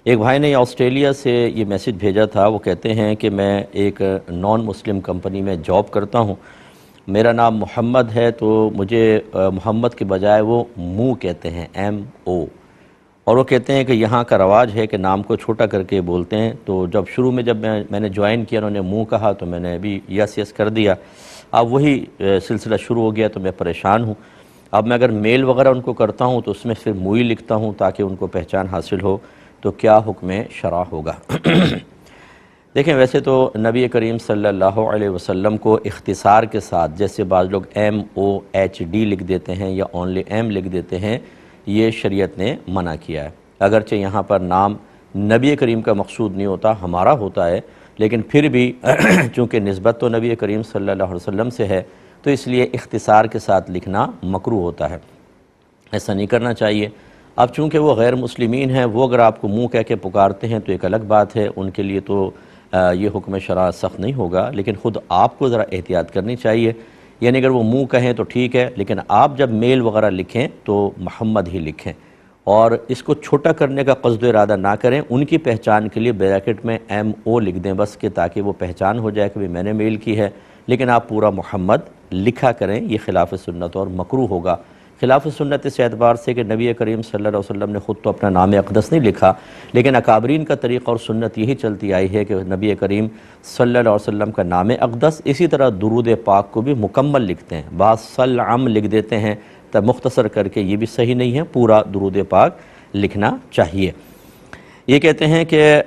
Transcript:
ایک بھائی نے آسٹریلیا سے یہ میسج بھیجا تھا، وہ کہتے ہیں کہ میں ایک نان مسلم کمپنی میں جاب کرتا ہوں، میرا نام محمد ہے، تو مجھے محمد کے بجائے وہ مو کہتے ہیں، MO، اور وہ کہتے ہیں کہ یہاں کا رواج ہے کہ نام کو چھوٹا کر کے بولتے ہیں، تو شروع میں جب میں نے جوائن کیا انہوں نے مو کہا تو میں نے بھی یس کر دیا، اب وہی سلسلہ شروع ہو گیا تو میں پریشان ہوں۔ اب میں اگر میل وغیرہ ان کو کرتا ہوں تو اس میں صرف مو ہی لکھتا ہوں تاکہ ان کو پہچان حاصل ہو، تو کیا حکم شرع ہوگا؟ دیکھیں، ویسے تو نبی کریم صلی اللہ علیہ وسلم کو اختصار کے ساتھ، جیسے بعض لوگ MOHD لکھ دیتے ہیں یا اونلی M لکھ دیتے ہیں، یہ شریعت نے منع کیا ہے۔ اگرچہ یہاں پر نام نبی کریم کا مقصود نہیں ہوتا، ہمارا ہوتا ہے، لیکن پھر بھی چونکہ نسبت تو نبی کریم صلی اللہ علیہ وسلم سے ہے، تو اس لیے اختصار کے ساتھ لکھنا مکروہ ہوتا ہے، ایسا نہیں کرنا چاہیے۔ اب چونکہ وہ غیر مسلمین ہیں، وہ اگر آپ کو منہ کہہ کے پکارتے ہیں تو ایک الگ بات ہے، ان کے لیے تو یہ حکم شرع سخت نہیں ہوگا، لیکن خود آپ کو ذرا احتیاط کرنی چاہیے، یعنی اگر وہ منہ کہیں تو ٹھیک ہے، لیکن آپ جب میل وغیرہ لکھیں تو محمد ہی لکھیں، اور اس کو چھوٹا کرنے کا قصد و ارادہ نہ کریں، ان کی پہچان کے لیے بریکٹ میں MO لکھ دیں بس، کہ تاکہ وہ پہچان ہو جائے کہ میں نے میل کی ہے، لیکن آپ پورا محمد لکھا کریں، یہ خلاف سنت اور مکروہ ہوگا۔ خلاف سنت اس اعتبار سے کہ نبی کریم صلی اللہ علیہ وسلم نے خود تو اپنا نام اقدس نہیں لکھا، لیکن اکابرین کا طریقہ اور سنت یہی چلتی آئی ہے کہ نبی کریم صلی اللہ علیہ وسلم کا نام اقدس، اسی طرح درود پاک کو بھی مکمل لکھتے ہیں، بعض صلعم لکھ دیتے ہیں، تب مختصر کر کے یہ بھی صحیح نہیں ہے، پورا درود پاک لکھنا چاہیے۔ یہ کہتے ہیں کہ